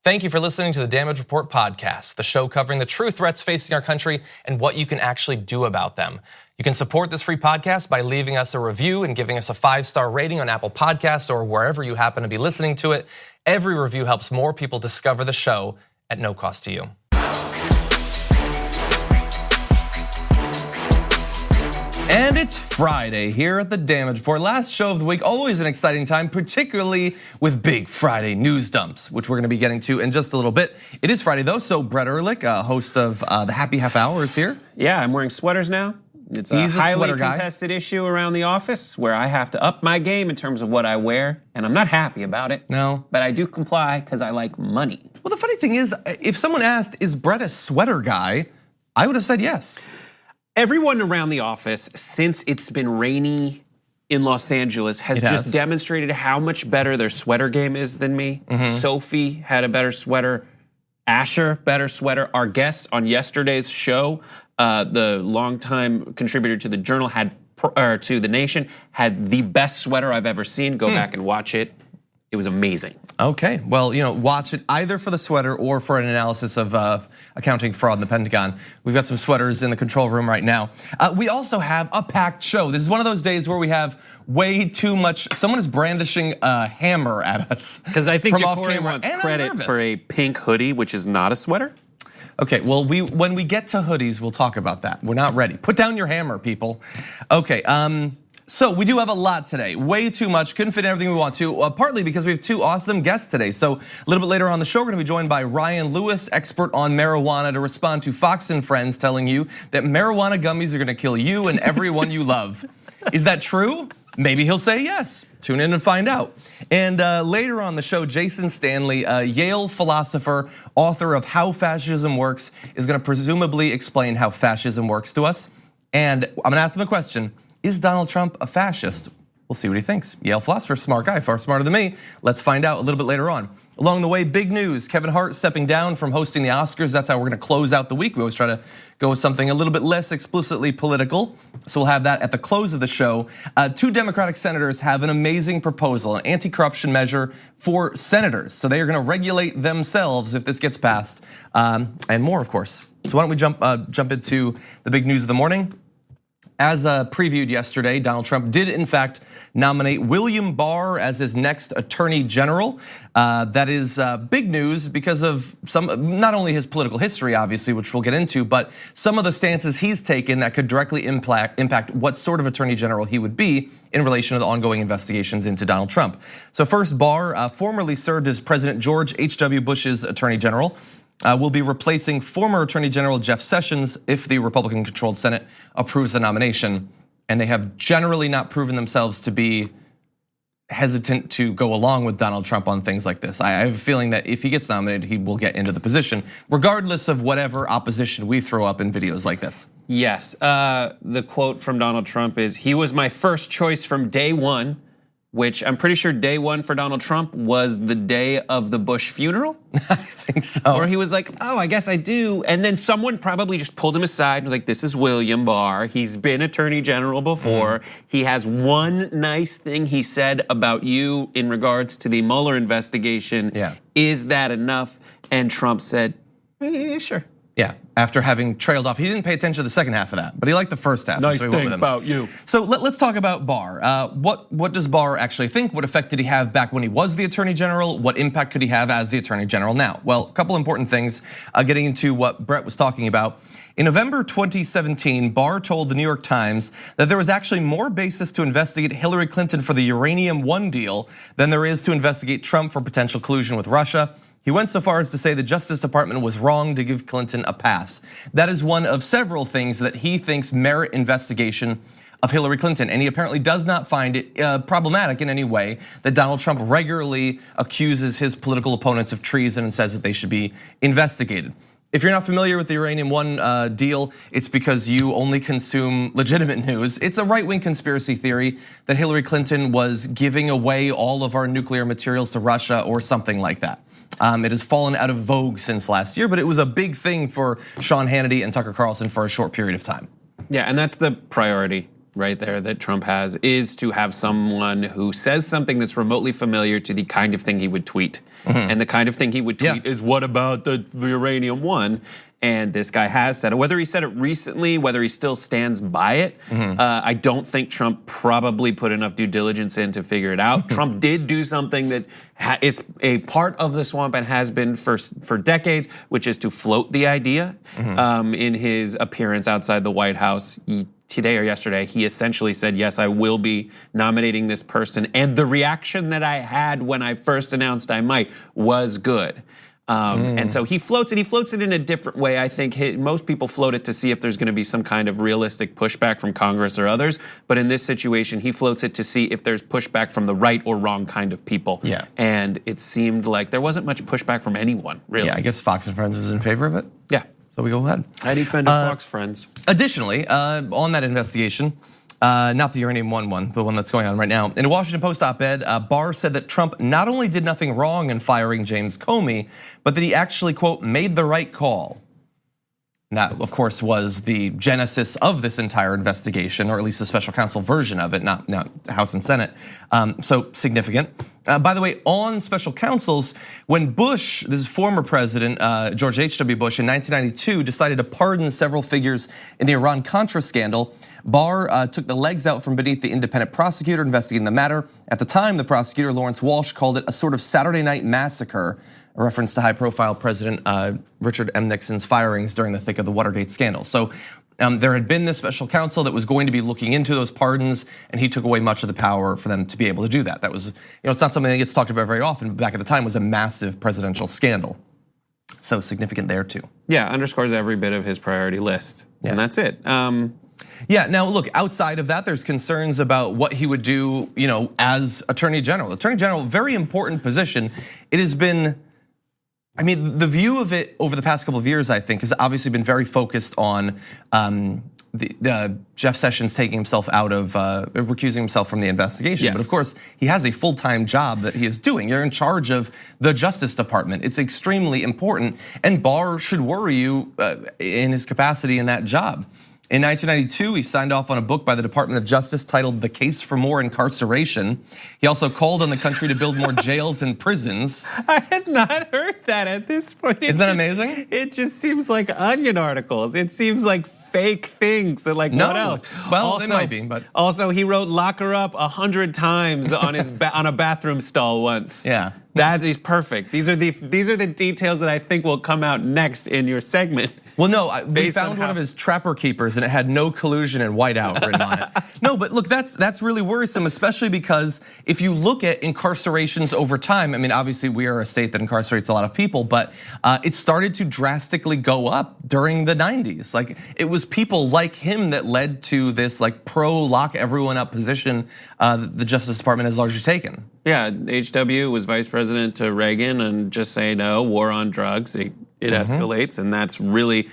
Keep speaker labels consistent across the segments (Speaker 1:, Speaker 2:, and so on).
Speaker 1: Thank you for listening to the Damage Report podcast, the show covering the true threats facing our country and what you can actually do about them. You can support this free podcast by leaving us a review and giving us a 5-star rating on Apple Podcasts or wherever you happen to be listening to it. Every review helps more people discover the show at no cost to you. And it's Friday here at the Damage Report. Last show of the week, always an exciting time, particularly with big Friday news dumps, which we're gonna be getting to in just a little bit. It is Friday though, so Brett Erlich, host of the Happy Half Hour, is here.
Speaker 2: Yeah, I'm wearing sweaters now. It's a highly contested issue around the office where I have to up my game in terms of what I wear, and I'm not happy about it.
Speaker 1: No.
Speaker 2: But I do comply because I like money.
Speaker 1: Well, the funny thing is, if someone asked, is Brett a sweater guy? I would have said yes.
Speaker 2: Everyone around the office, since it's been rainy in Los Angeles, has just demonstrated how much better their sweater game is than me. Sophie had a better sweater. Asher, better sweater. Our guest on yesterday's show, the longtime contributor to the Journal, to the Nation, had the best sweater I've ever seen. Go back and watch it. It was amazing.
Speaker 1: Okay, well, watch it either for the sweater or for an analysis of accounting fraud in the Pentagon. We've got some sweaters in the control room right now. We also have a packed show. This is one of those days where we have way too much. Someone is brandishing a hammer at us.
Speaker 2: Because I think Ja'Cory wants credit for a pink hoodie, which is not a sweater.
Speaker 1: Okay, well, when we get to hoodies, we'll talk about that. We're not ready. Put down your hammer, people. Okay, so we do have a lot today, way too much, couldn't fit everything we want to, partly because we have two awesome guests today. So a little bit later on the show, we're gonna be joined by Ryan Lewis, expert on marijuana, to respond to Fox and Friends telling you that marijuana gummies are gonna kill you and everyone you love. Is that true? Maybe he'll say yes. Tune in and find out. And later on the show, Jason Stanley, a Yale philosopher, author of How Fascism Works, is gonna presumably explain how fascism works to us. And I'm gonna ask him a question. Is Donald Trump a fascist? We'll see what he thinks. Yale philosopher, smart guy, far smarter than me. Let's find out a little bit later on. Along the way, big news. Kevin Hart stepping down from hosting the Oscars. That's how we're gonna close out the week. We always try to go with something a little bit less explicitly political. So we'll have that at the close of the show. Two Democratic senators have an amazing proposal, an anti-corruption measure for senators. So they are gonna regulate themselves if this gets passed, and more, of course. So why don't we jump into the big news of the morning? As previewed yesterday, Donald Trump did in fact nominate William Barr as his next attorney general. That is big news because of not only his political history, obviously, which we'll get into, but some of the stances he's taken that could directly impact what sort of attorney general he would be in relation to the ongoing investigations into Donald Trump. So first, Barr formerly served as President George H.W. Bush's attorney general. Will be replacing former Attorney General Jeff Sessions if the Republican-controlled Senate approves the nomination. And they have generally not proven themselves to be hesitant to go along with Donald Trump on things like this. I have a feeling that if he gets nominated, he will get into the position, regardless of whatever opposition we throw up in videos like this.
Speaker 2: Yes, the quote from Donald Trump is, "He was my first choice from day one," which I'm pretty sure day one for Donald Trump was the day of the Bush funeral.
Speaker 1: I think so.
Speaker 2: Or he was like, oh, I guess I do. And then someone probably just pulled him aside and was like, this is William Barr. He's been attorney general before. He has one nice thing he said about you in regards to the Mueller investigation.
Speaker 1: Yeah.
Speaker 2: Is that enough? And Trump said, yeah, sure.
Speaker 1: Yeah, after having trailed off. He didn't pay attention to the second half of that, but he liked the first half.
Speaker 2: Nice thing about you.
Speaker 1: So let's talk about Barr. What does Barr actually think? What effect did he have back when he was the attorney general? What impact could he have as the attorney general now? Well, a couple important things, getting into what Brett was talking about. In November 2017, Barr told the New York Times that there was actually more basis to investigate Hillary Clinton for the Uranium One deal than there is to investigate Trump for potential collusion with Russia. He went so far as to say the Justice Department was wrong to give Clinton a pass. That is one of several things that he thinks merit investigation of Hillary Clinton. And he apparently does not find it problematic in any way that Donald Trump regularly accuses his political opponents of treason and says that they should be investigated. If you're not familiar with the Uranium One deal, it's because you only consume legitimate news. It's a right-wing conspiracy theory that Hillary Clinton was giving away all of our nuclear materials to Russia or something like that. It has fallen out of vogue since last year, but it was a big thing for Sean Hannity and Tucker Carlson for a short period of time.
Speaker 2: Yeah, and that's the priority. right there that Trump has is to have someone who says something that's remotely familiar to the kind of thing he would tweet. And the kind of thing he would tweet is, what about the uranium one? And this guy has said it. Whether he said it recently, whether he still stands by it, I don't think Trump probably put enough due diligence in to figure it out. Trump did do something that is a part of the swamp and has been for decades, which is to float the idea. In his appearance outside the White House today or yesterday, he essentially said, yes, I will be nominating this person. And the reaction that I had when I first announced I might was good. And so he floats it in a different way. I think most people float it to see if there's gonna be some kind of realistic pushback from Congress or others. But in this situation, he floats it to see if there's pushback from the right or wrong kind of people. And it seemed like there wasn't much pushback from anyone, really.
Speaker 1: I guess Fox and Friends is in favor of it. So we go ahead.
Speaker 2: I defended Fox Friends.
Speaker 1: Additionally, on that investigation, not the uranium one, but one that's going on right now. In a Washington Post op-ed, Barr said that Trump not only did nothing wrong in firing James Comey, but that he actually, quote, made the right call. And that, of course, was the genesis of this entire investigation, or at least the special counsel version of it, not House and Senate. So significant. By the way, on special counsels, when Bush, this is former president, George H.W. Bush, in 1992, decided to pardon several figures in the Iran-Contra scandal, Barr took the legs out from beneath the independent prosecutor investigating the matter. At the time, the prosecutor, Lawrence Walsh, called it a sort of Saturday night massacre, a reference to high-profile President Richard M. Nixon's firings during the thick of the Watergate scandal. So there had been this special counsel that was going to be looking into those pardons, and he took away much of the power for them to be able to do that. That was, it's not something that gets talked about very often, but back at the time was a massive presidential scandal. So significant there too.
Speaker 2: Yeah, underscores every bit of his priority list, and that's it.
Speaker 1: Yeah, now look, outside of that, there's concerns about what he would do, as Attorney General. Attorney General, very important position. It has been, the view of it over the past couple of years, I think, has obviously been very focused on the Jeff Sessions taking himself out of, recusing himself from the investigation. But of course, he has a full-time job that he is doing. You're in charge of the Justice Department. It's extremely important, and Barr should worry you in his capacity in that job. In 1992, he signed off on a book by the Department of Justice titled The Case for More Incarceration. He also called on the country to build more jails and prisons.
Speaker 2: I had not heard that at this point.
Speaker 1: Isn't that amazing?
Speaker 2: It just seems like Onion articles. It seems like fake things. What else?
Speaker 1: Well, also, they might be, but.
Speaker 2: Also, he wrote "lock her up" 100 times on his on a bathroom stall once.
Speaker 1: Yeah.
Speaker 2: That is perfect. These are the details that I think will come out next in your segment.
Speaker 1: Well, no, we found one of his trapper keepers and it had no collusion and whiteout written on it. No, but look, that's really worrisome, especially because if you look at incarcerations over time, obviously we are a state that incarcerates a lot of people, but it started to drastically go up during the 90s. Like, it was people like him that led to this pro lock everyone up position the Justice Department has largely taken.
Speaker 2: Yeah, HW was vice president to Reagan and just say no, war on drugs. It escalates, and that's really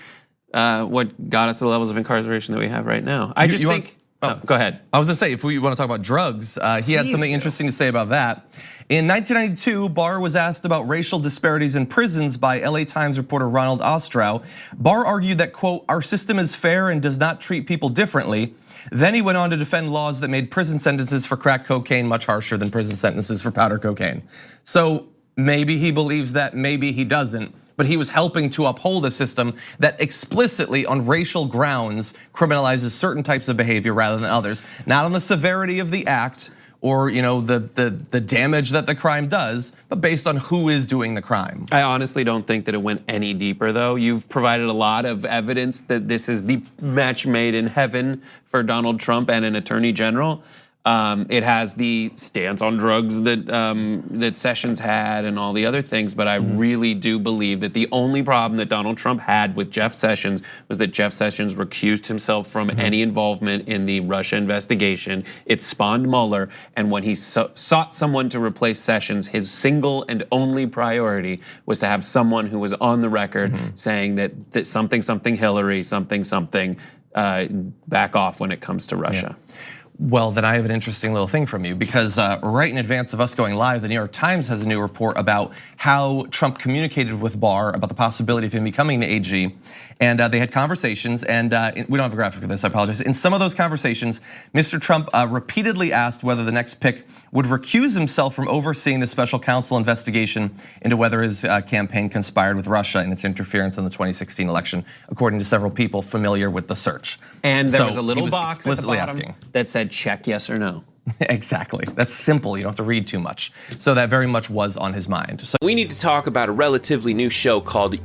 Speaker 2: what got us to the levels of incarceration that we have right now. I just think. Go ahead.
Speaker 1: I was gonna say, if we want to talk about drugs, he had something interesting to say about that. In 1992, Barr was asked about racial disparities in prisons by LA Times reporter Ronald Ostrow. Barr argued that, quote, our system is fair and does not treat people differently. Then he went on to defend laws that made prison sentences for crack cocaine much harsher than prison sentences for powder cocaine. So maybe he believes that, maybe he doesn't. But he was helping to uphold a system that explicitly on racial grounds criminalizes certain types of behavior rather than others. Not on the severity of the act or the damage that the crime does, but based on who is doing the crime.
Speaker 2: I honestly don't think that it went any deeper though. You've provided a lot of evidence that this is the match made in heaven for Donald Trump and an attorney general. It has the stance on drugs that Sessions had and all the other things, but I really do believe that the only problem that Donald Trump had with Jeff Sessions was that Jeff Sessions recused himself from any involvement in the Russia investigation. It spawned Mueller, and when he sought someone to replace Sessions, his single and only priority was to have someone who was on the record saying that something Hillary, something back off when it comes to Russia.
Speaker 1: Yeah. Well, then I have an interesting little thing from you because right in advance of us going live, the New York Times has a new report about how Trump communicated with Barr about the possibility of him becoming the AG. And they had conversations, and we don't have a graphic for this, I apologize. In some of those conversations, Mr. Trump repeatedly asked whether the next pick would recuse himself from overseeing the special counsel investigation into whether his campaign conspired with Russia in its interference in the 2016 election, according to several people familiar with the search.
Speaker 2: And there was a little box at the bottom that said check yes or no.
Speaker 1: Exactly. That's simple. You don't have to read too much. So that very much was on his mind. So
Speaker 3: we need to talk about a relatively new show called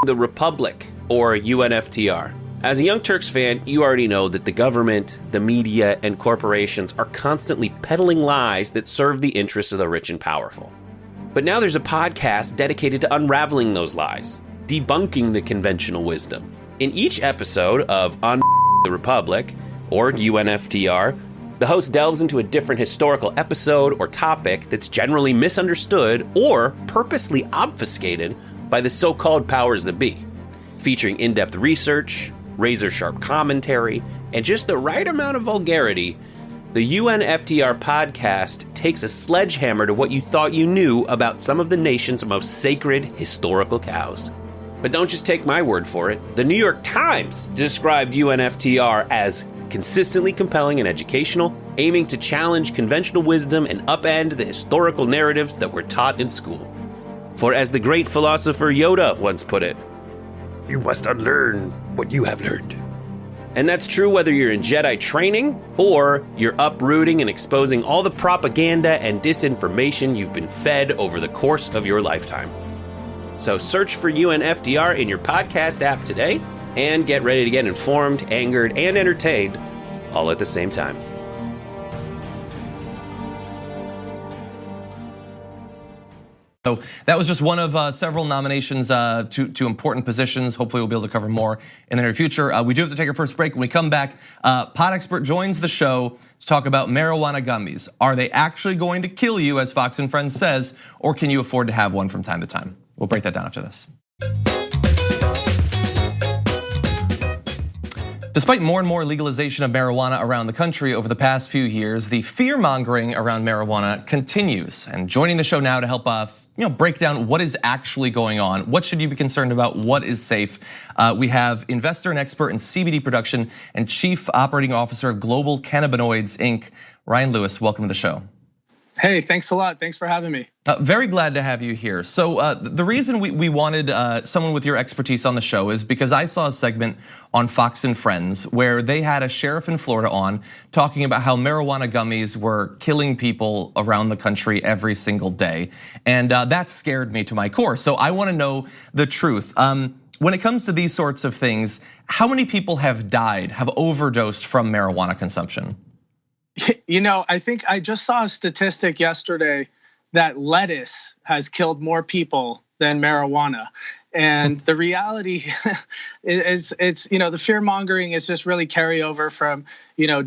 Speaker 3: the Republic, or UNFTR. As a Young Turks fan, you already know that the government, the media, and corporations are constantly peddling lies that serve the interests of the rich and powerful. But now there's a podcast dedicated to unraveling those lies, debunking the conventional wisdom. In each episode of the Republic, or UNFTR, the host delves into a different historical episode or topic that's generally misunderstood or purposely obfuscated by the so-called powers that be, featuring in-depth research, razor-sharp commentary, and just the right amount of vulgarity. The UNFTR podcast takes a sledgehammer to what you thought you knew about some of the nation's most sacred historical cows. But don't just take my word for it. The New York Times described UNFTR as consistently compelling and educational, aiming to challenge conventional wisdom and upend the historical narratives that were taught in school. For as the great philosopher Yoda once put it, you must unlearn what you have learned. And that's true whether you're in Jedi training or you're uprooting and exposing all the propaganda and disinformation you've been fed over the course of your lifetime. So search for UNFTR in your podcast app today and get ready to get informed, angered, and entertained all at the same time.
Speaker 1: So that was just one of several nominations to important positions. Hopefully we'll be able to cover more in the near future. We do have to take our first break. When we come back, pot expert joins the show to talk about marijuana gummies. Are they actually going to kill you, as Fox and Friends says, or can you afford to have one from time to time? We'll break that down after this. Despite more and more legalization of marijuana around the country over the past few years, the fear-mongering around marijuana continues. And joining the show now to help break down what is actually going on, what should you be concerned about, what is safe, we have investor and expert in CBD production and chief operating officer of Global Cannabinoids Inc., Ryan Lewis. Welcome to the show.
Speaker 4: Hey, thanks a lot. Thanks for having me.
Speaker 1: Very glad to have you here. So the reason we wanted someone with your expertise on the show is because I saw a segment on Fox and Friends where they had a sheriff in Florida on talking about how marijuana gummies were killing people around the country every single day. And that scared me to my core. So I wanna know the truth. When it comes to these sorts of things, how many people have died, have overdosed from marijuana consumption?
Speaker 4: You know, I think I just saw a statistic yesterday that lettuce has killed more people than marijuana. And the reality is the fear mongering is just really carryover from,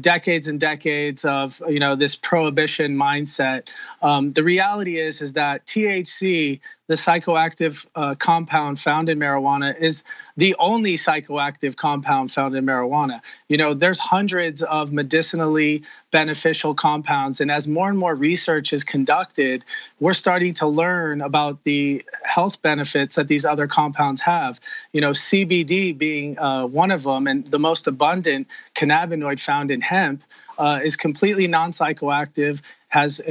Speaker 4: decades and decades of, this prohibition mindset. The reality is that THC, the psychoactive compound found in marijuana, is the only psychoactive compound found in marijuana. There's hundreds of medicinally beneficial compounds. And as more and more research is conducted, we're starting to learn about the health benefits that these other compounds have. CBD being one of them, and the most abundant cannabinoid found in hemp is completely non-psychoactive, has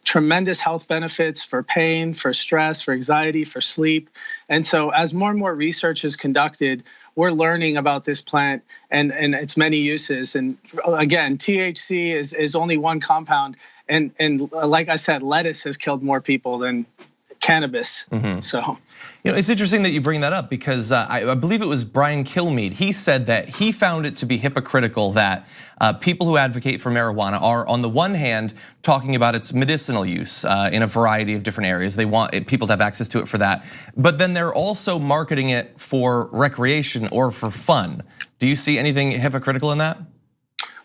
Speaker 4: tremendous health benefits for pain, for stress, for anxiety, for sleep. And so as more and more research is conducted, we're learning about this plant and its many uses. And again, THC is only one compound. And like I said, lettuce has killed more people than cannabis. So,
Speaker 1: it's interesting that you bring that up because I believe it was Brian Kilmeade. He said that he found it to be hypocritical that people who advocate for marijuana are, on the one hand, talking about its medicinal use in a variety of different areas. They want people to have access to it for that, but then they're also marketing it for recreation or for fun. Do you see anything hypocritical in that?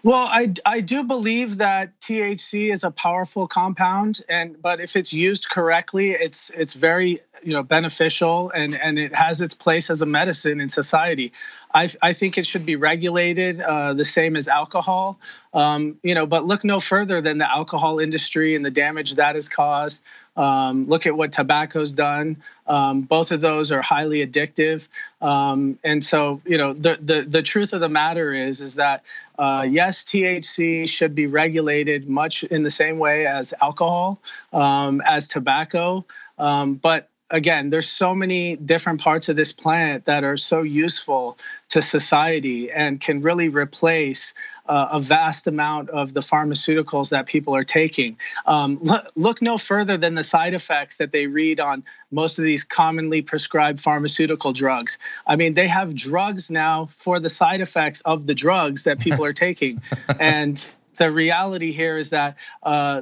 Speaker 4: Well, I do believe that THC is a powerful compound, but if it's used correctly, it's very beneficial and it has its place as a medicine in society. I think it should be regulated the same as alcohol. But look no further than the alcohol industry and the damage that has caused. Look at what tobacco's done. Both of those are highly addictive. And so, the truth of the matter is that yes, THC should be regulated much in the same way as alcohol, as tobacco. But again, there's so many different parts of this plant that are so useful to society and can really replace a vast amount of the pharmaceuticals that people are taking. Look no further than the side effects that they read on most of these commonly prescribed pharmaceutical drugs. I mean, they have drugs now for the side effects of the drugs that people are taking. And the reality here is that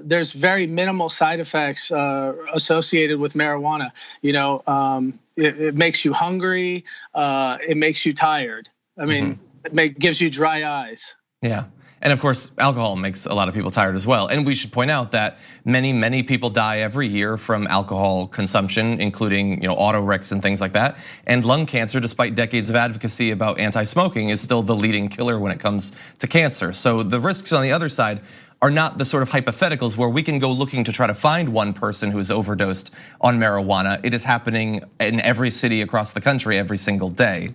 Speaker 4: there's very minimal side effects associated with marijuana. It makes you hungry. It makes you tired. I mean, it gives you dry eyes.
Speaker 1: Yeah. And of course, alcohol makes a lot of people tired as well. And we should point out that many people die every year from alcohol consumption, including auto wrecks and things like that. And lung cancer, despite decades of advocacy about anti-smoking, is still the leading killer when it comes to cancer. So the risks on the other side are not the sort of hypotheticals where we can go looking to try to find one person who's overdosed on marijuana. It is happening in every city across the country every single day.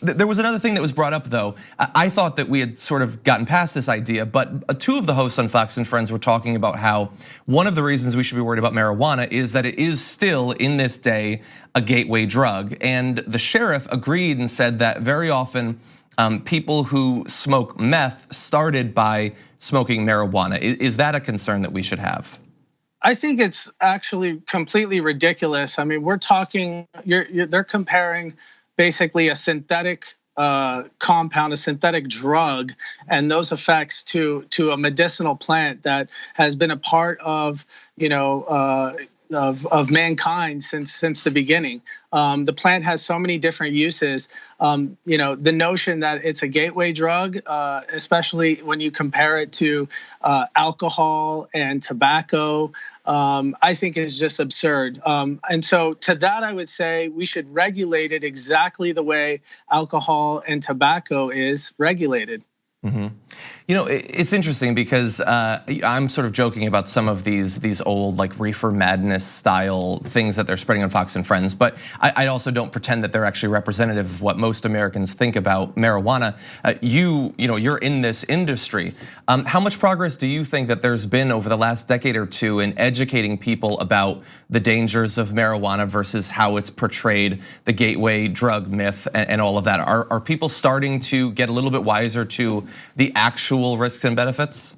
Speaker 1: There was another thing that was brought up, though. I thought that we had sort of gotten past this idea, but two of the hosts on Fox and Friends were talking about how one of the reasons we should be worried about marijuana is that it is still, in this day, a gateway drug. And the sheriff agreed and said that very often people who smoke meth started by smoking marijuana. Is that a concern that we should have?
Speaker 4: I think it's actually completely ridiculous. I mean, we're talking, they're comparing basically a synthetic compound, a synthetic drug, and those effects to a medicinal plant that has been a part of of mankind since the beginning. The plant has so many different uses. The notion that it's a gateway drug, especially when you compare it to alcohol and tobacco, I think is just absurd. And so to that, I would say we should regulate it exactly the way alcohol and tobacco is regulated.
Speaker 1: It's interesting because I'm sort of joking about some of these old like reefer madness style things that they're spreading on Fox and Friends, but I also don't pretend that they're actually representative of what most Americans think about marijuana. You're in this industry. How much progress do you think that there's been over the last decade or two in educating people about the dangers of marijuana versus how it's portrayed, the gateway drug myth and all of that? Are people starting to get a little bit wiser to the actual risks and benefits?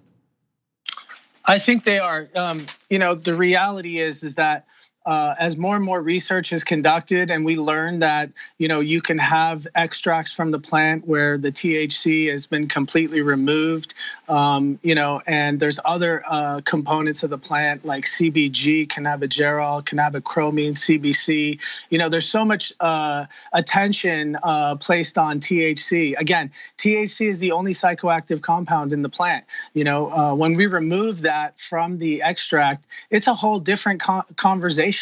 Speaker 4: I think they are. The reality is that as more and more research is conducted and we learn that you can have extracts from the plant where the THC has been completely removed, and there's other components of the plant like CBG, cannabigerol, cannabichromine, CBC. There's so much attention placed on THC. Again, THC is the only psychoactive compound in the plant. When we remove that from the extract, it's a whole different conversation.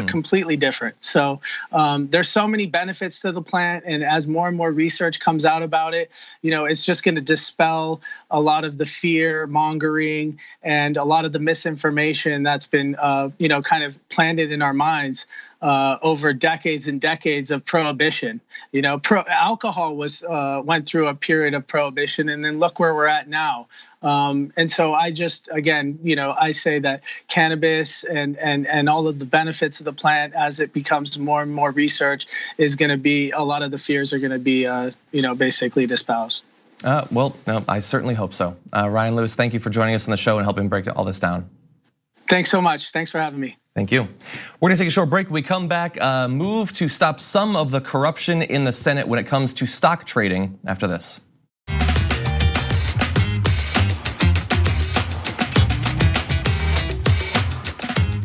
Speaker 4: Completely different. So there's so many benefits to the plant, and as more and more research comes out about it, it's just going to dispel a lot of the fear mongering and a lot of the misinformation that's been kind of planted in our minds over decades and decades of prohibition. Alcohol went through a period of prohibition, and then look where we're at now. And so I just, again, I say that cannabis and all of the benefits of the plant, as it becomes more and more research, is going to be, a lot of the fears are going to be, basically dispelled.
Speaker 1: Well, no, I certainly hope so. Ryan Lewis, thank you for joining us on the show and helping break all this down.
Speaker 4: Thanks so much. Thanks for having me.
Speaker 1: Thank you. We're gonna take a short break. When we come back, move to stop some of the corruption in the Senate when it comes to stock trading after this.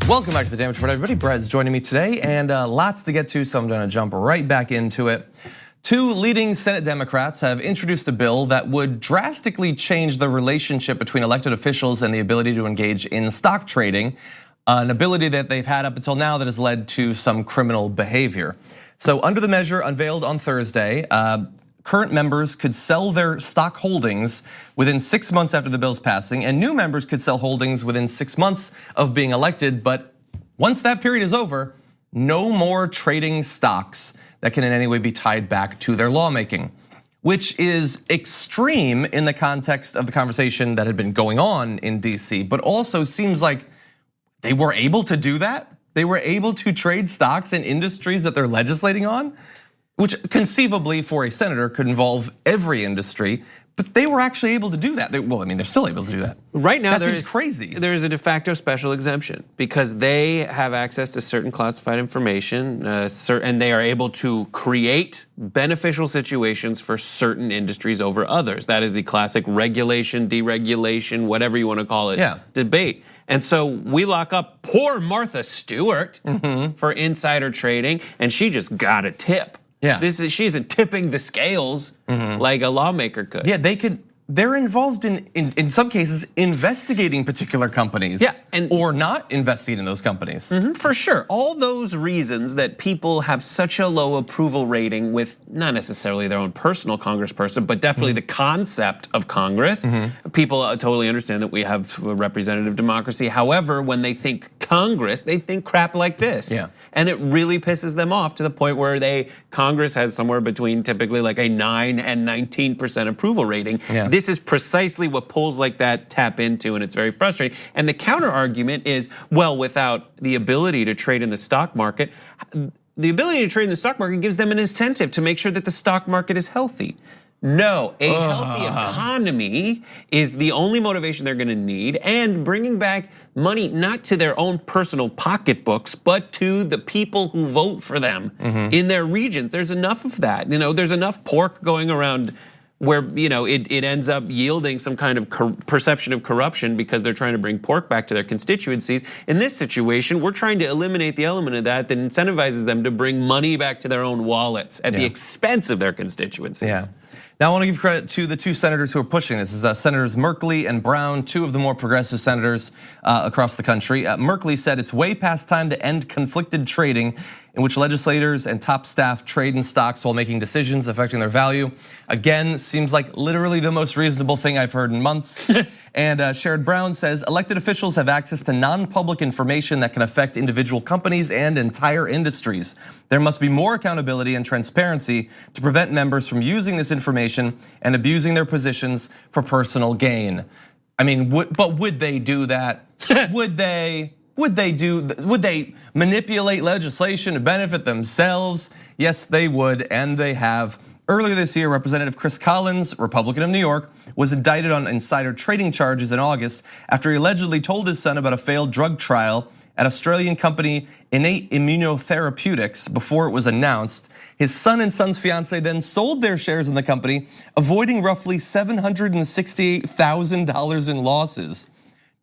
Speaker 1: Welcome back to the Damage Report, everybody. Brad's joining me today, and lots to get to, so I'm gonna jump right back into it. Two leading Senate Democrats have introduced a bill that would drastically change the relationship between elected officials and the ability to engage in stock trading, an ability that they've had up until now that has led to some criminal behavior. So under the measure unveiled on Thursday, current members could sell their stock holdings within 6 months after the bill's passing, and new members could sell holdings within 6 months of being elected. But once that period is over, no more trading stocks that can in any way be tied back to their lawmaking, which is extreme in the context of the conversation that had been going on in DC, but also seems like they were able to do that. They were able to trade stocks in industries that they're legislating on, which conceivably for a senator could involve every industry, but they were actually able to do that. Well, I mean, they're still able to do that.
Speaker 2: Right now,
Speaker 1: that seems crazy.
Speaker 2: There is a de facto special exemption because they have access to certain classified information, and they are able to create beneficial situations for certain industries over others. That is the classic regulation, deregulation, whatever you want to call it, debate. And so we lock up poor Martha Stewart for insider trading, and she just got a tip.
Speaker 1: Yeah,
Speaker 2: she isn't tipping the scales like a lawmaker could.
Speaker 1: Yeah, they're involved in some cases investigating particular companies, or not investigating in those companies.
Speaker 2: For sure, all those reasons that people have such a low approval rating with not necessarily their own personal congressperson, but definitely the concept of Congress. People totally understand that we have a representative democracy. However, when they think Congress, they think crap like this. And it really pisses them off to the point where Congress has somewhere between typically like a 9 and 19% approval rating. This is precisely what polls like that tap into, and it's very frustrating. And the counter argument is, well, without the ability to trade in the stock market, the ability to trade in the stock market gives them an incentive to make sure that the stock market is healthy. No, a healthy economy is the only motivation they're gonna need, and bringing back money not to their own personal pocketbooks, but to the people who vote for them in their region. There's enough of that. There's enough pork going around where it ends up yielding some kind of perception of corruption because they're trying to bring pork back to their constituencies. In this situation, we're trying to eliminate the element of that incentivizes them to bring money back to their own wallets at the expense of their constituencies.
Speaker 1: Now I want to give credit to the two senators who are pushing this. This is Senators Merkley and Brown, two of the more progressive senators across the country. Merkley said it's way past time to end conflicted trading in which legislators and top staff trade in stocks while making decisions affecting their value. Again, seems like literally the most reasonable thing I've heard in months. And Sherrod Brown says elected officials have access to non-public information that can affect individual companies and entire industries. There must be more accountability and transparency to prevent members from using this information and abusing their positions for personal gain. I mean, but would they do that? Would they manipulate legislation to benefit themselves? Yes, they would, and they have. Earlier this year, Representative Chris Collins, Republican of New York, was indicted on insider trading charges in August after he allegedly told his son about a failed drug trial at Australian company Innate Immunotherapeutics before it was announced. His son and son's fiance then sold their shares in the company, avoiding roughly $768,000 in losses.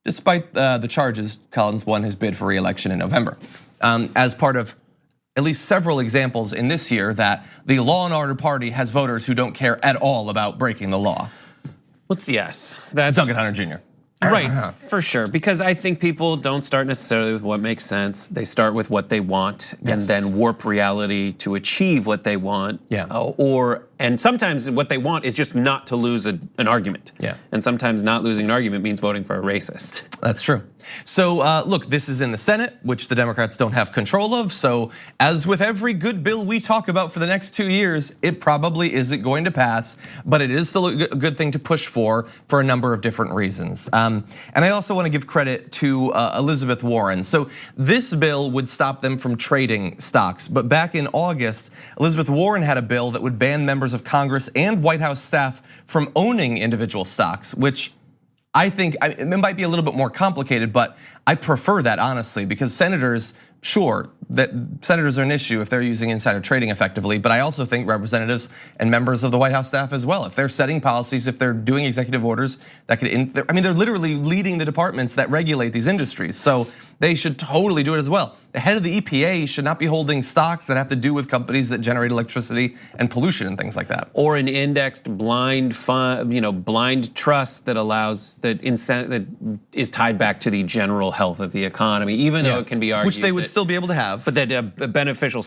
Speaker 1: Despite the charges, Collins won his bid for re-election in November. As part of at least several examples in this year that the Law and Order Party has voters who don't care at all about breaking the law.
Speaker 2: Yes, that's
Speaker 1: Duncan Hunter Jr.
Speaker 2: Right, for sure. Because I think people don't start necessarily with what makes sense. They start with what they want and then warp reality to achieve what they want. And sometimes what they want is just not to lose an argument. And sometimes not losing an argument means voting for a racist.
Speaker 1: That's true. So look, this is in the Senate, which the Democrats don't have control of. So as with every good bill we talk about for the next 2 years, it probably isn't going to pass, but it is still a good thing to push for a number of different reasons. And I also want to give credit to Elizabeth Warren. So this bill would stop them from trading stocks, but back in August, Elizabeth Warren had a bill that would ban members of Congress and White House staff from owning individual stocks, which I think it might be a little bit more complicated, but I prefer that honestly, because senators, sure, that senators are an issue if they're using insider trading effectively, but I also think representatives and members of the White House staff as well, if they're setting policies, if they're doing executive orders that could, they're literally leading the departments that regulate these industries, so they should totally do it as well. the head of the EPA should not be holding stocks that have to do with companies that generate electricity and pollution and things like that.
Speaker 2: Or an indexed blind fund, blind trust that allows that is tied back to the general health of the economy, even though it can be argued
Speaker 1: which they would still be able to have.
Speaker 2: But that a beneficial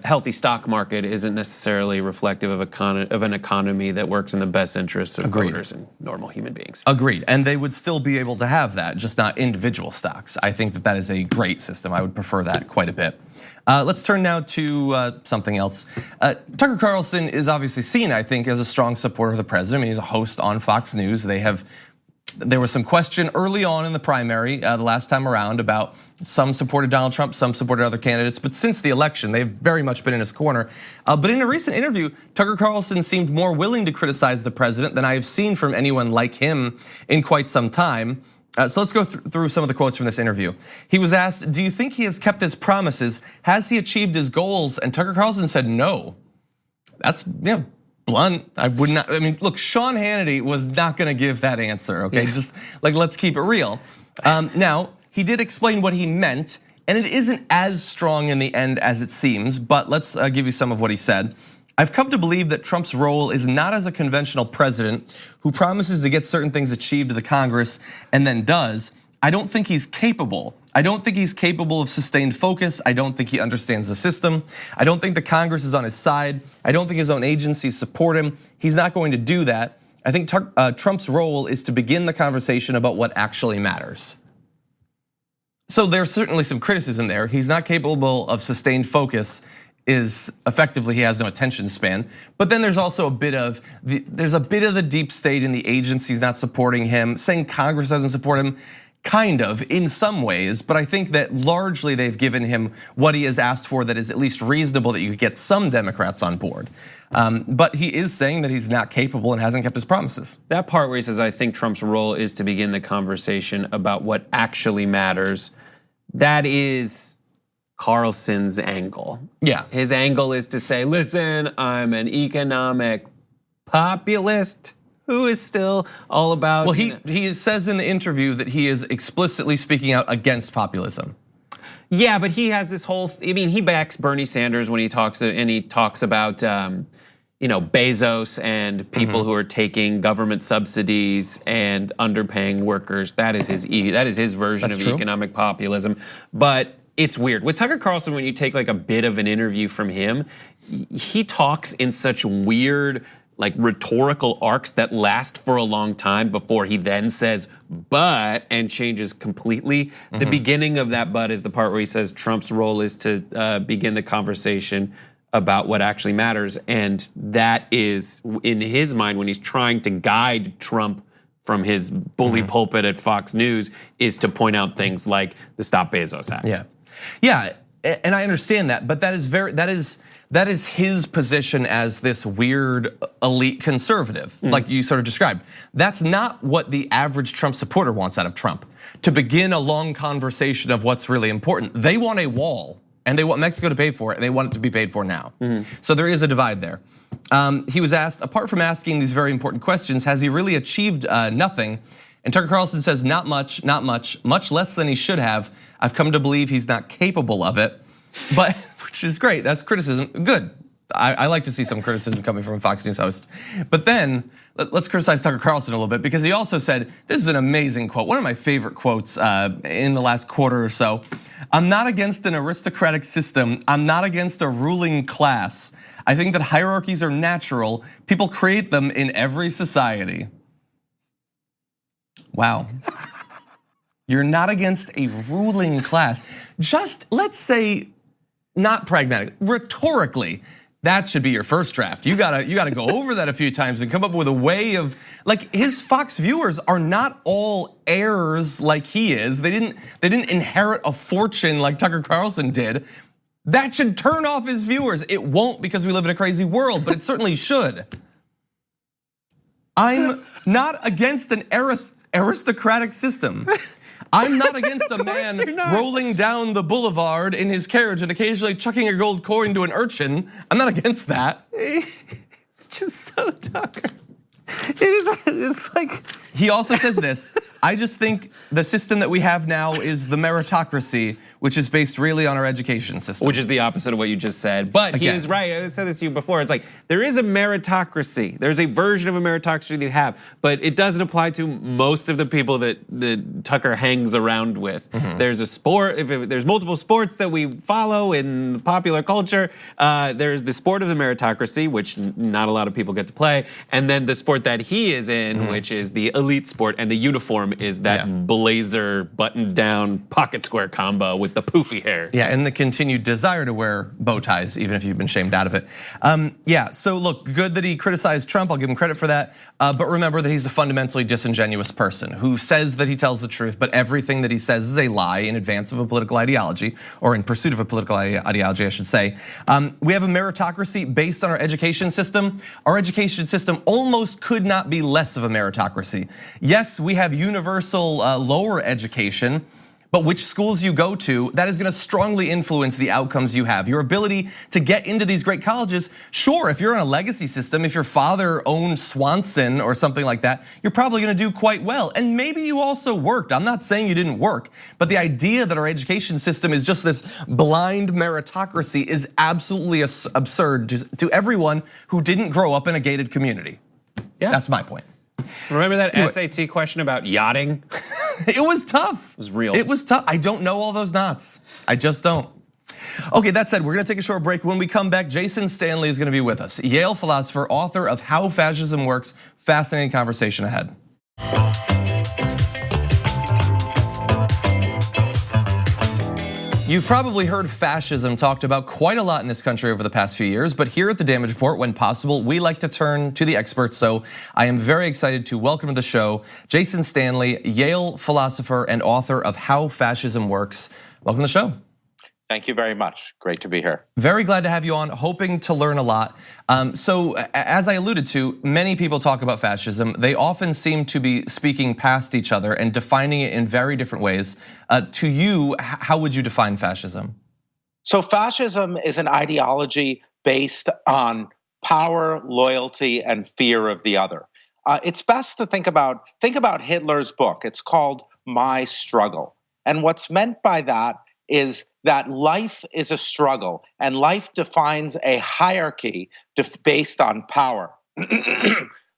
Speaker 2: healthy stock market isn't necessarily reflective of an economy that works in the best interests of voters and normal human beings.
Speaker 1: Agreed, and they would still be able to have that, just not individual stocks. I think that is a great system. I would prefer that quite a bit. Let's turn now to something else. Tucker Carlson is obviously seen, I think, as a strong supporter of the president. I mean, he's a host on Fox News. There was some question early on in the primary, the last time around, about some supported Donald Trump, some supported other candidates, but since the election, they've very much been in his corner. But in a recent interview, Tucker Carlson seemed more willing to criticize the president than I have seen from anyone like him in quite some time. So let's go through some of the quotes from this interview. He was asked, do you think he has kept his promises? Has he achieved his goals? And Tucker Carlson said no. That's blunt. I would not, look, Sean Hannity was not gonna give that answer, okay? Just let's keep it real. Now, he did explain what he meant, and it isn't as strong in the end as it seems, but let's give you some of what he said. I've come to believe that Trump's role is not as a conventional president who promises to get certain things achieved to the Congress and then does. I don't think he's capable. I don't think he's capable of sustained focus. I don't think he understands the system. I don't think the Congress is on his side. I don't think his own agencies support him. He's not going to do that. I think Trump's role is to begin the conversation about what actually matters. So there's certainly some criticism there. He's not capable of sustained focus. Is effectively he has no attention span. But then there's also a bit of the deep state in the agencies not supporting him, saying Congress doesn't support him, kind of in some ways. But I think that largely they've given him what he has asked for that is at least reasonable that you could get some Democrats on board. But he is saying that he's not capable and hasn't kept his promises.
Speaker 2: That part where he says, I think Trump's role is to begin the conversation about what actually matters. That is Carlson's angle.
Speaker 1: Yeah.
Speaker 2: His angle is to say, listen, I'm an economic populist who is still all about.
Speaker 1: Well, he says in the interview that he is explicitly speaking out against populism.
Speaker 2: Yeah, but he has this whole, he backs Bernie Sanders when he talks about Bezos and people who are taking government subsidies and underpaying workers. That is his version of economic populism. But it's weird. With Tucker Carlson, when you take a bit of an interview from him, he talks in such weird rhetorical arcs that last for a long time before he then says but and changes completely. The beginning of that but is the part where he says Trump's role is to begin the conversation about what actually matters. And that is, in his mind, when he's trying to guide Trump from his bully pulpit at Fox News, is to point out things like the Stop Bezos Act.
Speaker 1: Yeah, and I understand that, but that is his position as this weird elite conservative, like you sort of described. That's not what the average Trump supporter wants out of Trump. To begin a long conversation of what's really important. They want a wall, and they want Mexico to pay for it, and they want it to be paid for now. So there is a divide there. He was asked, apart from asking these very important questions, has he really achieved nothing? And Tucker Carlson says, not much, much less than he should have. I've come to believe he's not capable of it, but which is great, that's criticism, good. I like to see some criticism coming from a Fox News host. But then, let's criticize Tucker Carlson a little bit because he also said, this is an amazing quote, one of my favorite quotes in the last quarter or so. I'm not against an aristocratic system, I'm not against a ruling class. I think that hierarchies are natural, people create them in every society. Wow. You're not against a ruling class. Just, let's say, not pragmatic, rhetorically, that should be your first draft. You gotta go over that a few times and come up with a way of, his Fox viewers are not all heirs like he is. They didn't inherit a fortune like Tucker Carlson did. That should turn off his viewers. It won't because we live in a crazy world, but it certainly should. I'm not against an aristocratic system. I'm not against a man rolling down the boulevard in his carriage and occasionally chucking a gold coin to an urchin. I'm not against that.
Speaker 2: It's just so Tucker. It's like.
Speaker 1: He also says this, I just think the system that we have now is the meritocracy, which is based really on our education system.
Speaker 2: Which is the opposite of what you just said. But he is right, I said this to you before, it's like, there is a meritocracy. There's a version of a meritocracy that you have, but it doesn't apply to most of the people that Tucker hangs around with. There's a sport, there's multiple sports that we follow in popular culture. There's the sport of the meritocracy, which not a lot of people get to play. And then the sport that he is in, which is the elite sport, and the uniform is that blazer, buttoned down, pocket square combo with the poofy hair.
Speaker 1: Yeah, and the continued desire to wear bow ties, even if you've been shamed out of it. Yeah, so look, good that he criticized Trump, I'll give him credit for that. But remember that he's a fundamentally disingenuous person who says that he tells the truth, but everything that he says is a lie in advance of a political ideology, or in pursuit of a political ideology, I should say. We have a meritocracy based on our education system. Our education system almost could not be less of a meritocracy. Yes, we have universal lower education, but which schools you go to, that is gonna strongly influence the outcomes you have. Your ability to get into these great colleges, sure, if you're in a legacy system, if your father owned Swanson or something like that, you're probably gonna do quite well. And maybe you also worked, I'm not saying you didn't work, but the idea that our education system is just this blind meritocracy is absolutely absurd to everyone who didn't grow up in a gated community. Yeah. That's my point.
Speaker 2: Remember that SAT question about yachting?
Speaker 1: It was tough.
Speaker 2: It was real.
Speaker 1: It was tough. I don't know all those knots. I just don't. Okay, that said, we're gonna take a short break. When we come back, Jason Stanley is gonna be with us. Yale philosopher, author of How Fascism Works. Fascinating conversation ahead. You've probably heard fascism talked about quite a lot in this country over the past few years, but here at the Damage Report, when possible, we like to turn to the experts. So I am very excited to welcome to the show Jason Stanley, Yale philosopher and author of How Fascism Works. Welcome to the show.
Speaker 5: Thank you very much. Great to be here.
Speaker 1: Very glad to have you on, hoping to learn a lot. So as I alluded to, many people talk about fascism. They often seem to be speaking past each other and defining it in very different ways. To you, how would you define fascism?
Speaker 5: So fascism is an ideology based on power, loyalty, and fear of the other. It's best to think about Hitler's book. It's called My Struggle. And what's meant by that is that life is a struggle, and life defines a hierarchy based on power.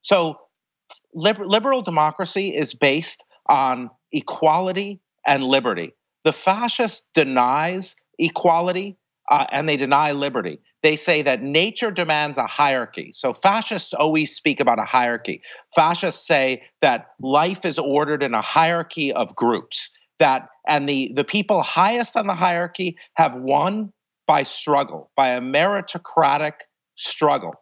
Speaker 5: So liberal democracy is based on equality and liberty. The fascist denies equality and they deny liberty. They say that nature demands a hierarchy. So fascists always speak about a hierarchy. Fascists say that life is ordered in a hierarchy of groups. And the people highest on the hierarchy have won by struggle, by a meritocratic struggle.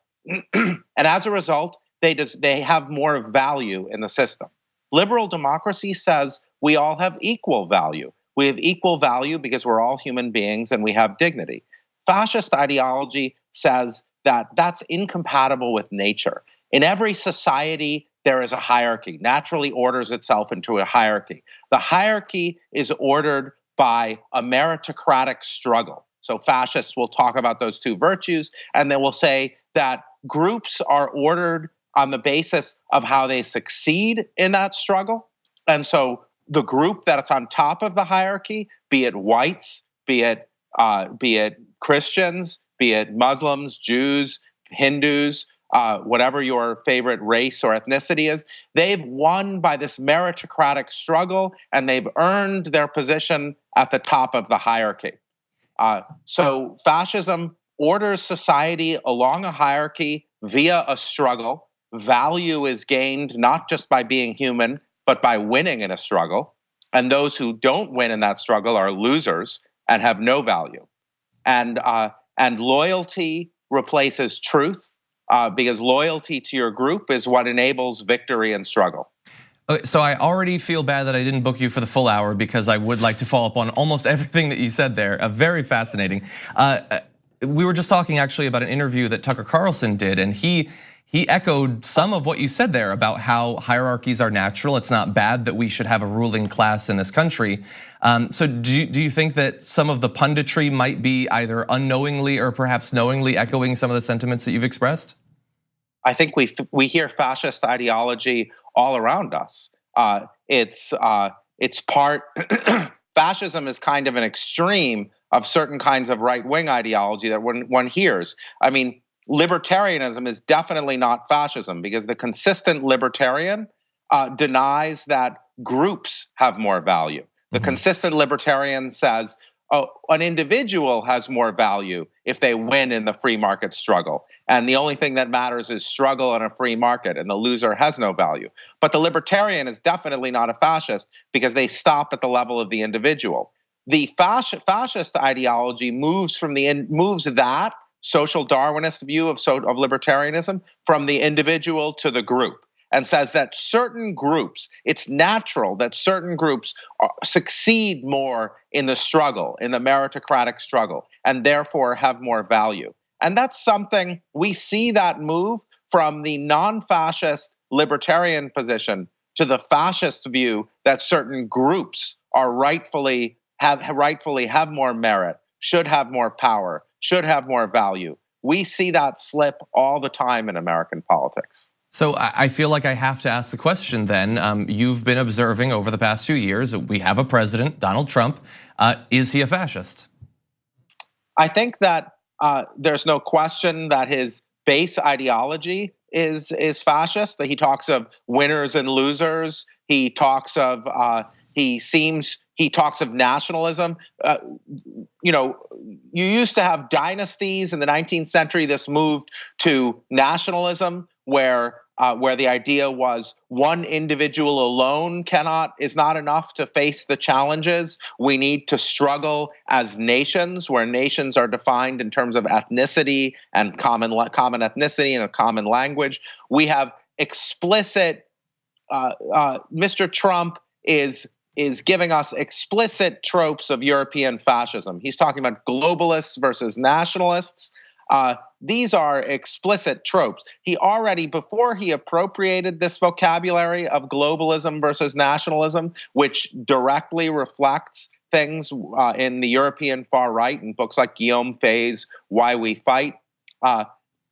Speaker 5: And as a result, they have more value in the system. Liberal democracy says we all have equal value. We have equal value because we're all human beings and we have dignity. Fascist ideology says that that's incompatible with nature. In every society, there is a hierarchy, naturally orders itself into a hierarchy. The hierarchy is ordered by a meritocratic struggle. So fascists will talk about those two virtues, and they will say that groups are ordered on the basis of how they succeed in that struggle. And so the group that's on top of the hierarchy, be it whites, be it Christians, be it Muslims, Jews, Hindus, whatever your favorite race or ethnicity is, they've won by this meritocratic struggle and they've earned their position at the top of the hierarchy. So fascism orders society along a hierarchy via a struggle. Value is gained not just by being human, but by winning in a struggle. And those who don't win in that struggle are losers and have no value. And loyalty replaces truth. Because loyalty to your group is what enables victory and struggle.
Speaker 1: Okay, so I already feel bad that I didn't book you for the full hour because I would like to follow up on almost everything that you said there. Very fascinating. We were just talking actually about an interview that Tucker Carlson did, and he echoed some of what you said there about how hierarchies are natural. It's not bad that we should have a ruling class in this country. So do you think that some of the punditry might be either unknowingly or perhaps knowingly echoing some of the sentiments that you've expressed?
Speaker 5: I think we hear fascist ideology all around us. It's part fascism is kind of an extreme of certain kinds of right-wing ideology that one hears. I mean, libertarianism is definitely not fascism, because the consistent libertarian denies that groups have more value. The consistent libertarian says, oh, an individual has more value if they win in the free market struggle. And the only thing that matters is struggle in a free market, and the loser has no value. But the libertarian is definitely not a fascist, because they stop at the level of the individual. The fascist ideology moves that social Darwinist view of libertarianism from the individual to the group, and says that certain groups, it's natural that certain groups succeed more in the struggle, in the meritocratic struggle, and therefore have more value. And that's something, we see that move from the non-fascist libertarian position to the fascist view that certain groups are rightfully have more merit, should have more power, should have more value. We see that slip all the time in American politics.
Speaker 1: So I feel like I have to ask the question then. You've been observing over the past few years, we have a president, Donald Trump. Is he a fascist?
Speaker 5: I think that there's no question that his base ideology is fascist. That he talks of winners and losers. He talks of nationalism. You used to have dynasties in the 19th century. This moved to nationalism, where the idea was one individual alone is not enough to face the challenges. We need to struggle as nations, where nations are defined in terms of ethnicity and common ethnicity and a common language. We have explicit. Mr. Trump is giving us explicit tropes of European fascism. He's talking about globalists versus nationalists. These are explicit tropes. He already, before he appropriated this vocabulary of globalism versus nationalism, which directly reflects things in the European far right in books like Guillaume Fay's Why We Fight,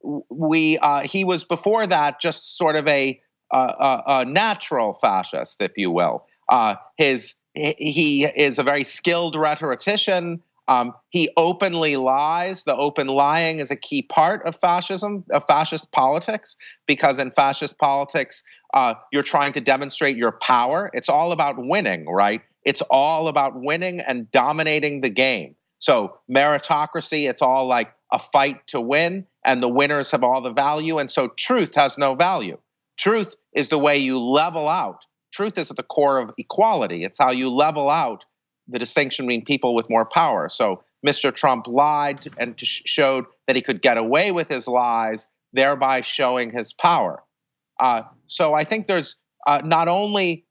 Speaker 5: he was before that just sort of a natural fascist, if you will. He is a very skilled rhetorician. He openly lies. The open lying is a key part of fascism, of fascist politics, because in fascist politics, you're trying to demonstrate your power. It's all about winning, right? It's all about winning and dominating the game. So meritocracy, it's all like a fight to win, and the winners have all the value. And so truth has no value. Truth is the way you level out. Truth is at the core of equality. It's how you level out the distinction between people with more power. So Mr. Trump lied and showed that he could get away with his lies, thereby showing his power. So I think there's not only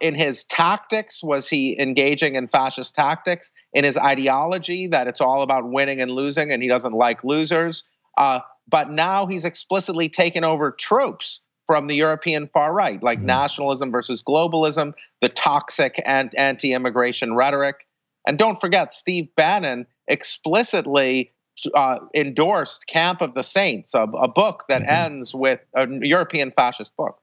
Speaker 5: in his tactics was he engaging in fascist tactics, in his ideology that it's all about winning and losing and he doesn't like losers, but now he's explicitly taken over tropes from the European far right, like nationalism versus globalism, the toxic and anti-immigration rhetoric. And don't forget, Steve Bannon explicitly endorsed Camp of the Saints, a book that ends with a European fascist book.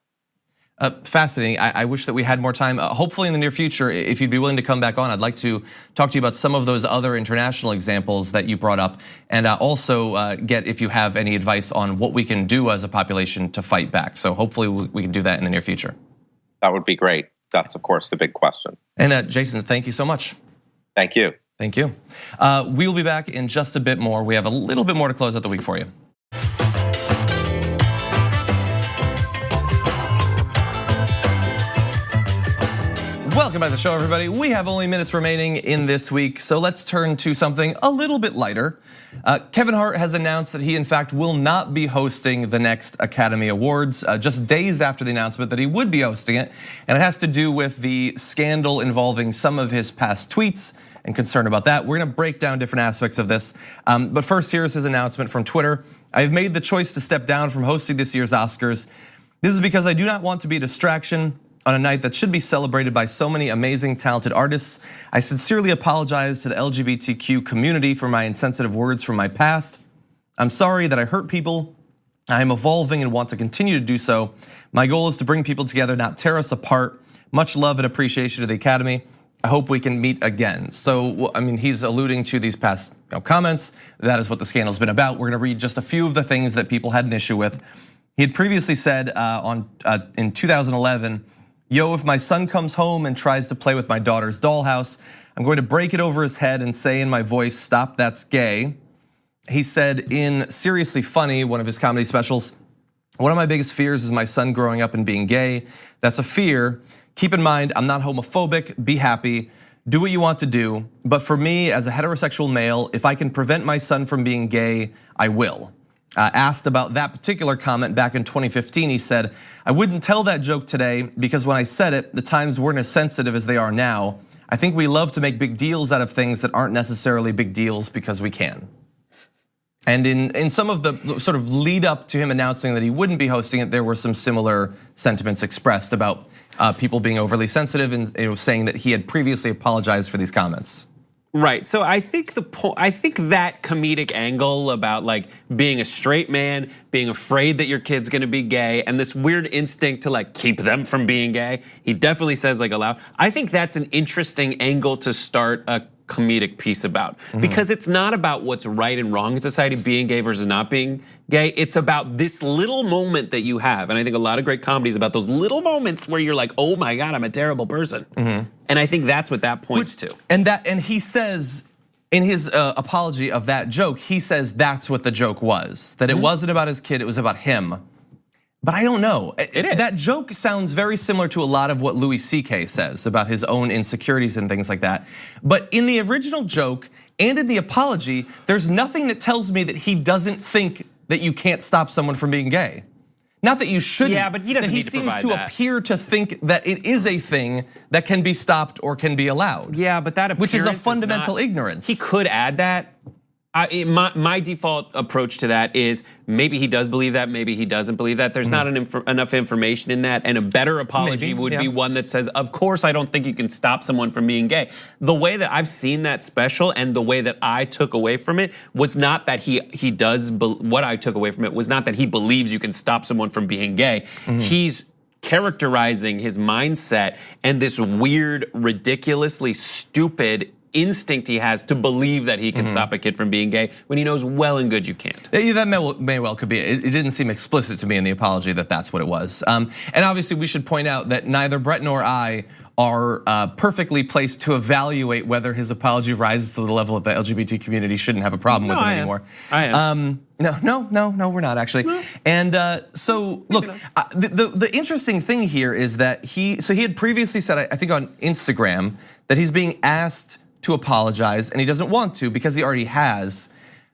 Speaker 1: Fascinating. I wish that we had more time. Hopefully in the near future, if you'd be willing to come back on, I'd like to talk to you about some of those other international examples that you brought up, and also get if you have any advice on what we can do as a population to fight back. So hopefully we can do that in the near future.
Speaker 5: That would be great. That's of course the big question.
Speaker 1: And Jason, thank you so much.
Speaker 5: Thank you.
Speaker 1: Thank you. We will be back in just a bit more. We have a little bit more to close out the week for you. Welcome back to the show, everybody. We have only minutes remaining in this week, so let's turn to something a little bit lighter. Kevin Hart has announced that he, in fact, will not be hosting the next Academy Awards, just days after the announcement that he would be hosting it. And it has to do with the scandal involving some of his past tweets and concern about that. We're gonna break down different aspects of this. But first, here's his announcement from Twitter. I've made the choice to step down from hosting this year's Oscars. This is because I do not want to be a distraction on a night that should be celebrated by so many amazing, talented artists. I sincerely apologize to the LGBTQ community for my insensitive words from my past. I'm sorry that I hurt people. I am evolving and want to continue to do so. My goal is to bring people together, not tear us apart. Much love and appreciation to the Academy. I hope we can meet again. So, I mean, he's alluding to these past comments. That is what the scandal's been about. We're gonna read just a few of the things that people had an issue with. He had previously said in 2011, yo, if my son comes home and tries to play with my daughter's dollhouse, I'm going to break it over his head and say in my voice, stop, that's gay. He said in Seriously Funny, one of his comedy specials, one of my biggest fears is my son growing up and being gay. That's a fear. Keep in mind, I'm not homophobic, be happy, do what you want to do. But for me, as a heterosexual male, if I can prevent my son from being gay, I will. Asked about that particular comment back in 2015, he said, I wouldn't tell that joke today because when I said it, the times weren't as sensitive as they are now. I think we love to make big deals out of things that aren't necessarily big deals because we can. And in some of the sort of lead up to him announcing that he wouldn't be hosting it, there were some similar sentiments expressed about people being overly sensitive and saying that he had previously apologized for these comments.
Speaker 2: Right. So I think that comedic angle about like being a straight man, being afraid that your kid's gonna be gay, and this weird instinct to like keep them from being gay, he definitely says like aloud. I think that's an interesting angle to start a comedic piece about, because it's not about what's right and wrong in society, being gay versus not being gay. It's about this little moment that you have, and I think a lot of great comedy is about those little moments where you're like, oh my God, I'm a terrible person. And I think that's what that points to.
Speaker 1: And he says in his apology of that joke, he says that's what the joke was, that it wasn't about his kid, it was about him. But I don't know.
Speaker 2: It is.
Speaker 1: That joke sounds very similar to a lot of what Louis C.K. says about his own insecurities and things like that. But in the original joke and in the apology, there's nothing that tells me that he doesn't think that you can't stop someone from being gay. Not that you shouldn't.
Speaker 2: Yeah, but he doesn't need to provide that.
Speaker 1: He seems to appear to think that it is a thing that can be stopped or can be allowed.
Speaker 2: Yeah, but that
Speaker 1: which is a
Speaker 2: appearance
Speaker 1: fundamental
Speaker 2: is not,
Speaker 1: ignorance.
Speaker 2: He could add that. My default approach to that is maybe he does believe that, maybe he doesn't believe that. There's not enough information in that, and a better apology would be one that says, of course I don't think you can stop someone from being gay. The way that I've seen that special and the way that I took away from it was not that what I took away from it was not that he believes you can stop someone from being gay. He's characterizing his mindset and this weird, ridiculously stupid instinct he has to believe that he can stop a kid from being gay when he knows well and good you can't.
Speaker 1: That may well could be. It didn't seem explicit to me in the apology that that's what it was. And obviously we should point out that neither Brett nor I are perfectly placed to evaluate whether his apology rises to the level of the LGBT community shouldn't have a problem with him anymore.
Speaker 2: I am.
Speaker 1: No, we're not actually. No. And so look, the interesting thing here is that he had previously said, I think on Instagram, that he's being asked to apologize and he doesn't want to because he already has.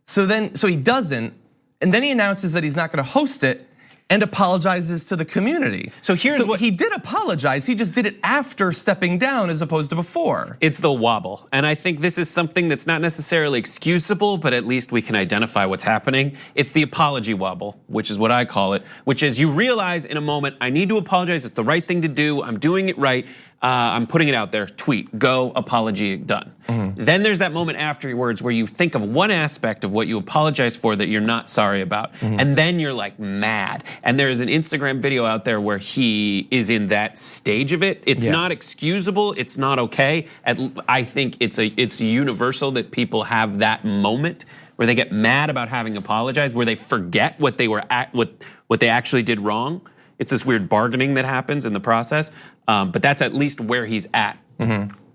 Speaker 1: So he doesn't, and then he announces that he's not gonna host it and apologizes to the community. So what he did apologize, he just did it after stepping down as opposed to before.
Speaker 2: It's the wobble, and I think this is something that's not necessarily excusable, but at least we can identify what's happening. It's the apology wobble, which is what I call it, which is you realize in a moment, I need to apologize, it's the right thing to do, I'm doing it right, I'm putting it out there, tweet, go, apology, done. Then there's that moment afterwards where you think of one aspect of what you apologize for that you're not sorry about. And then you're like mad. And there is an Instagram video out there where he is in that stage of it. It's not excusable, it's not okay. I think it's universal that people have that moment where they get mad about having apologized, where they forget what they actually did wrong. It's this weird bargaining that happens in the process. But that's at least where he's at.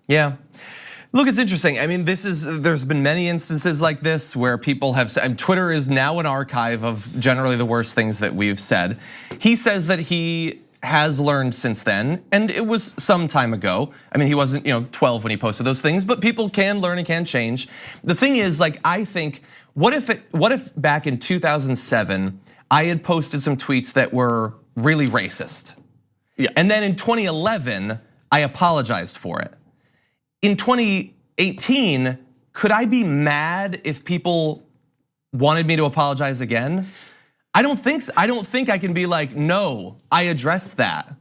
Speaker 1: Yeah. Look, it's interesting. I mean, there's been many instances like this where people have said, and Twitter is now an archive of generally the worst things that we've said. He says that he has learned since then, and it was some time ago. I mean, he wasn't 12 when he posted those things, but people can learn and can change. The thing is, like, I think, what if back in 2007, I had posted some tweets that were really racist?
Speaker 2: Yeah.
Speaker 1: And then in 2011, I apologized for it. In 2018, could I be mad if people wanted me to apologize again? I don't think so. I don't think I can be like, no, I addressed that.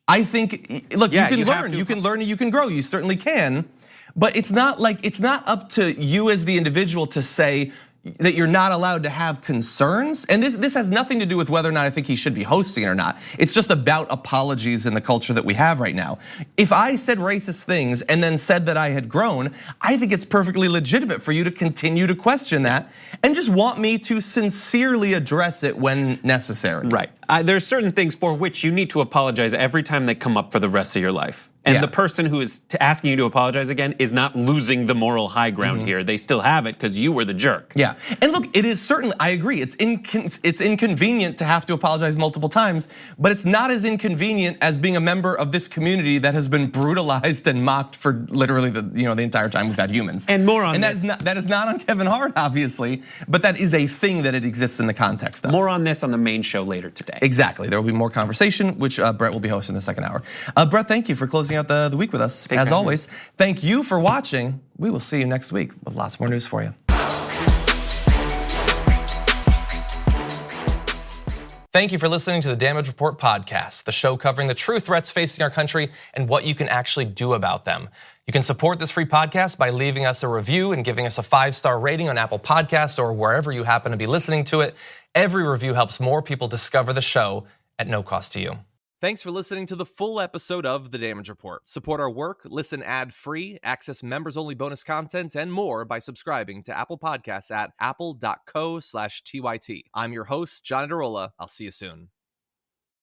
Speaker 1: I think, look, you can learn and you can grow, you certainly can. But it's not up to you as the individual to say, that you're not allowed to have concerns. And this has nothing to do with whether or not I think he should be hosting or not. It's just about apologies in the culture that we have right now. If I said racist things and then said that I had grown, I think it's perfectly legitimate for you to continue to question that and just want me to sincerely address it when necessary.
Speaker 2: Right. There's certain things for which you need to apologize every time they come up for the rest of your life. And the person who is asking you to apologize again is not losing the moral high ground here. They still have it because you were the jerk.
Speaker 1: Yeah, and look, it is certainly, I agree, it's inconvenient to have to apologize multiple times, but it's not as inconvenient as being a member of this community that has been brutalized and mocked for literally the entire time we've had humans.
Speaker 2: And more on
Speaker 1: this. And that is not on Kevin Hart, obviously, but that is a thing that it exists in the context of.
Speaker 2: More on this on the main show later today.
Speaker 1: Exactly, there will be more conversation, which Brett will be hosting the second hour. Brett, thank you for closing out the week with us. As always, thank you for watching. We will see you next week with lots more news for you. Thank you for listening to the Damage Report podcast, the show covering the true threats facing our country and what you can actually do about them. You can support this free podcast by leaving us a review and giving us a 5-star rating on Apple Podcasts or wherever you happen to be listening to it. Every review helps more people discover the show at no cost to you. Thanks for listening to the full episode of The Damage Report. Support our work, listen ad-free, access members-only bonus content, and more by subscribing to Apple Podcasts at apple.co/TYT. I'm your host, John Adarola. I'll see you soon.